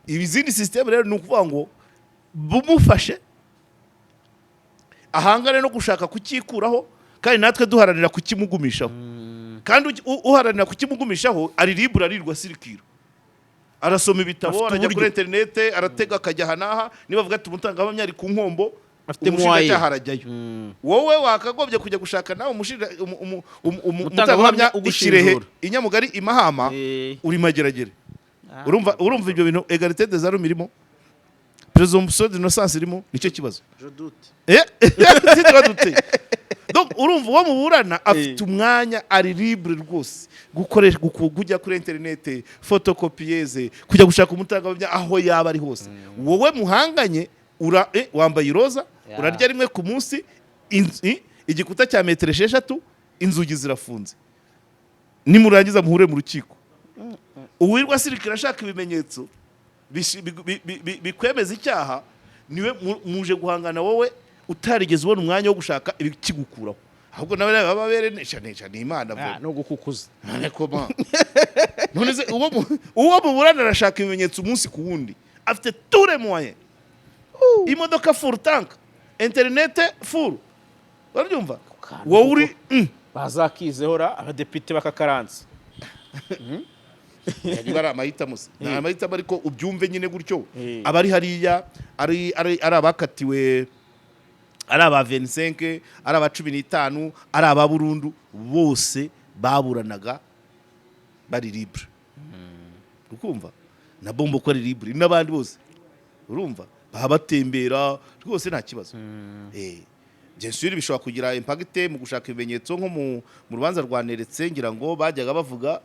S1: ibizindi system rero ni ukuvuga ngo bumufashe ahangane no gushaka kukikuraho kandi natwe duharanira kukimugumishaho kandi uharanira kukimugumishaho ari libre arirwa sirikira arasoma ibitabo arajya kuri internet aratega akajya hanaha niba avuga ati umutangabuhamya ari ku nkombo afite mushinga harajyayo wowe wakagobye kujya gushaka nawe umutangabuhamya ikirehe inyamugari imahama uri mageragere urumva ibyo bintu egalite des armes irimo présomption d'innocence irimo nicyo kibazo
S4: je doute
S1: donc urumva uwo muburana afite umwanya ari libre rwose gukoresha kujya kuri internet photocopieuse kujya gushaka umutangabuhamya aho yaba ari hose wowe muhanganye wambaye iroza urarya rimwe ku munsi igikuta cya metero 6 inzugi zirafunze nimurangiza muhure mu rukiko uwirwa sirikira ashaka ibimenyetso bikwemeza icyaha niwe muje guhangana wowe utarigeze ubona umwanya wo gushaka ibikigukuraho ahubwo nawe bababere nesha ni Imana
S4: no gukukuza
S1: none uwo muburana arashaka ibimenyetso umunsi ku wundi afite tous les moyens imodoka full tank internet full barabyumva wowe uri
S4: bazakizehora abadepite bakakaranza
S1: yari amahitamo na amahitamo ariko ubyumve nyine gutyo abari hariya ari abakatiwe ari aba 25 ari aba 15 ari aba burundu bose baburanaga bari libre ukumva na bombo ko ari libre n'abandi bose urumva babatembera rwose nta kibazo bien sûr bishobora kugira impact mu gushaka ibimenyetso nko mu rubanza rwaneretse ngira ngo bajyaga bavuga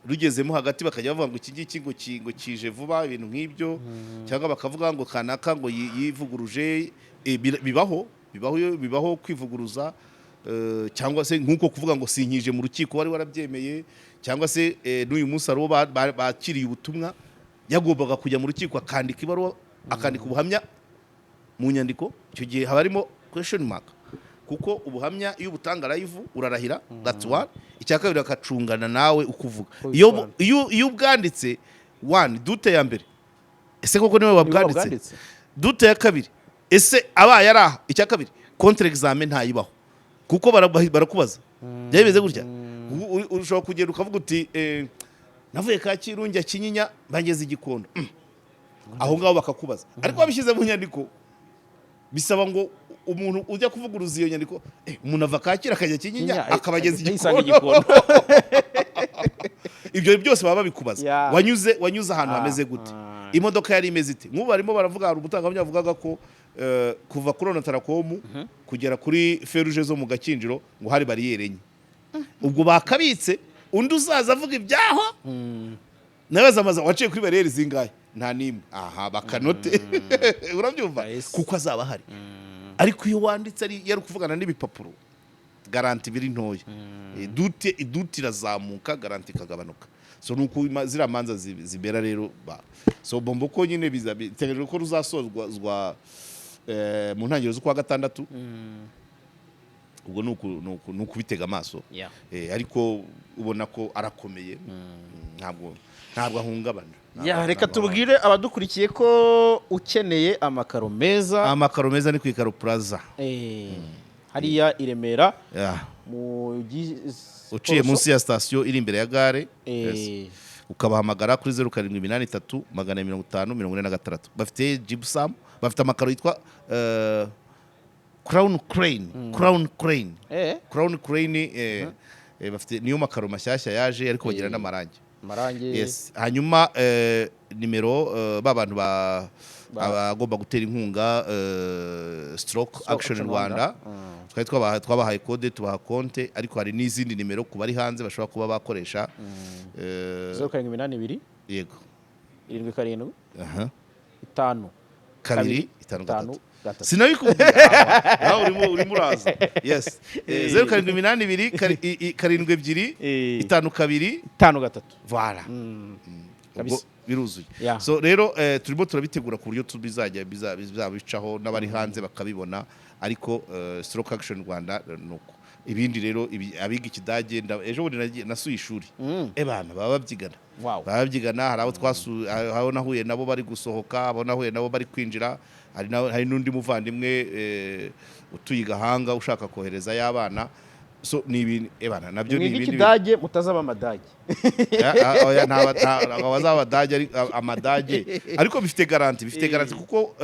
S1: rugezemo hagati bakajya bavuga ngo iki ngiki ngo kije vuba ibintu nk'ibyo cyangwa bakavuga ngo kanaka ngo yivuguruje bibaho kwivuguruza cyangwa se nkuko kuvuga ngo sinkije mu rukiko wari warabyemeye cyangwa se n'uyu munsi aro bakiriye ubutumwa yagombaga kujya mu rukiko akandika ibaruwa akandika ubuhamya mu nyandiko icyo gihe haba harimo question mark kuko ubuhamya iyo ubutanga live urarahira that's one icyakabiri akacungana nawe ukuvuga iyo ubwanditse one dute ya mbere ese koko niwe wabwanditse dute ya kabiri ese abaye araha icyakabiri contre examen ntayibaho kuko barakubaza byabeze gutya ushobora kugenda ukavuga uti navuye Kacyiru njya Kinyinya bangeze Igikondo aho ngaho bakakubaza ariko babishyize mu nyandiko bisaba ngo umuntu ujya kuvuguruza iyo nyandiko umuntu ava Kacyiru akajya Kinyinya akabageza Igikondo ibyo byose baba babikubaza wanyuze ahantu hameze gute imodoka yari imeze ite nk'ubu barimo baravuga hari umutangabuhamya avugaga ko kuva kuri Onatarakomu kugera kuri feruje zo mu Gakinjiro ngo hari bariyeri enye ubwo bakabitse undi uzaza avuga ibyaho nabaza amaza waciye kuri bariyeri zingahe nta nimwe aha bakanote urabyumva kuko azaba hari ariko iyo wanditse ari yari kuvugana n'ibipapuro garanti biri ntoya idute irazamuka garanti ikagabanuka so nuko zira manza zibera rero so bombo ko nyine bizabitegera ko ruzasozwa mu ntangiriro z'ukwa gatandatu ubwo nuko bitega amaso ariko ubona ko arakomeye ntabwo ahungabana
S4: reka tubwire abadukurikiye ko ukeneye amakaro meza
S1: ni ku Ikaro Plaza
S4: hariya i Remera
S1: uciye munsi ya station iri imbere ya gare ukabahamagara kuri 0783 450 bafite gypsum bafite amakaro yitwa Crown Crane bafite niyo makaro mashyashya yaje ariko bagira n'amarangi yes hanyuma nimero babantu bagomba gutera inkunga Stroke Action Rwanda twabahaye code tubaha konte ariko hari n'izindi nimero ku bari hanze bashobora kuba bakoresha
S4: 0782
S1: yego
S4: 77 5
S1: 2 5 sinabikubwira urimo uraza yes 0782 72 52 53 voilà
S4: Kabisa.
S1: biruzuye
S4: Yeah.
S1: so rero turimo turabitegura ku buryo bizabicaho n'abari hanze bakabibona ariko Stroke Action Rwanda nuko ibindi rero abiga ikidage ejo bundi nasuye ishuri bana baba babyigana
S4: Wow.
S1: baba babyigana hari abo aho nahuye nabo bari gusohoka abo nahuye nabo bari kwinjira hari n'undi muvandimwe utuye Gahanga ushaka kohereza y'abana so ni ibintu bana nabyo ni ibintu
S4: ikidage mutazaba amadage
S1: oya nta abadage amadage ariko bifite garanti kuko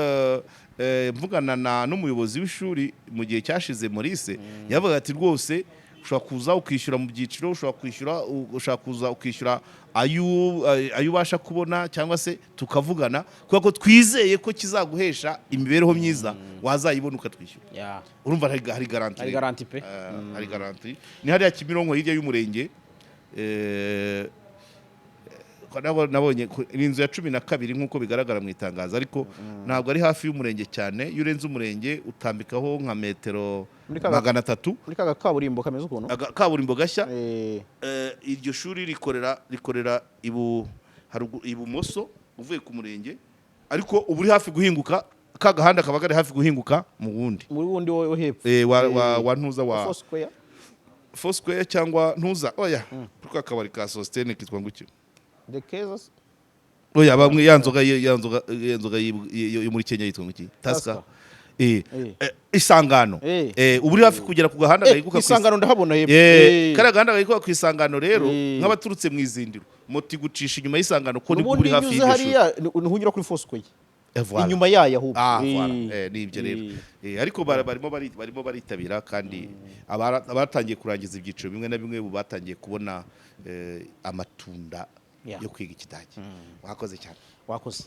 S1: mvugana n'umuyobozi w'ishuri mu gihe cyashize Maurice yavuga ati rwose ushobora kuza ukishyura mu byiciro ushobora kuza ukishyura ayo ubasha kubona cyangwa se tukavugana kuko twizeye ko kizaguhesha imibereho myiza wazayibona ukatwishyura urumva hari garanti
S4: pe
S1: hari garanti ni hariya Kimironko hirya y'umurenge nabonye inzu ya 12 nk'uko bigaragara mu itangazo ariko ntabwo ari hafi y'umurenge cyane iyo urenze umurenge utambikaho nka metero 300
S4: muri kaga kaburimbo kameze ukuntu
S1: kaburimbo gashya iryo shuri rikorera ibumoso uvuye ku murenge ariko ubu uri hafi guhinguka kagahanda kabagari hafi guhinguka mu wundi
S4: wo hepfo
S1: wa ntuza wa Foursquare cyangwa ntuza oya kuko akabari ka Sostene kitwa nguki
S4: The Cases
S1: oya bamwe yanzoga yo muri Kenya yitwa nguki Taska isangano ubu uri hafi kugera ku gahanda gahiguka
S4: isangano ndahabona hepfo
S1: kare gahanda gahiguka ku isangano rero nk'abaturutse mu izindiro moti gucisha inyuma y'isangano ko ni buri hafi y'iryo shuri
S4: nuhunyura kuri Foursquare inyuma yayo ahubwo
S1: nibyo rero ariko barimo baritabira kandi abatangiye kurangiza ibyiciro bimwe na bimwe batangiye kubona amatunda yo kwiga ikidage wakoze cyane
S4: wakoze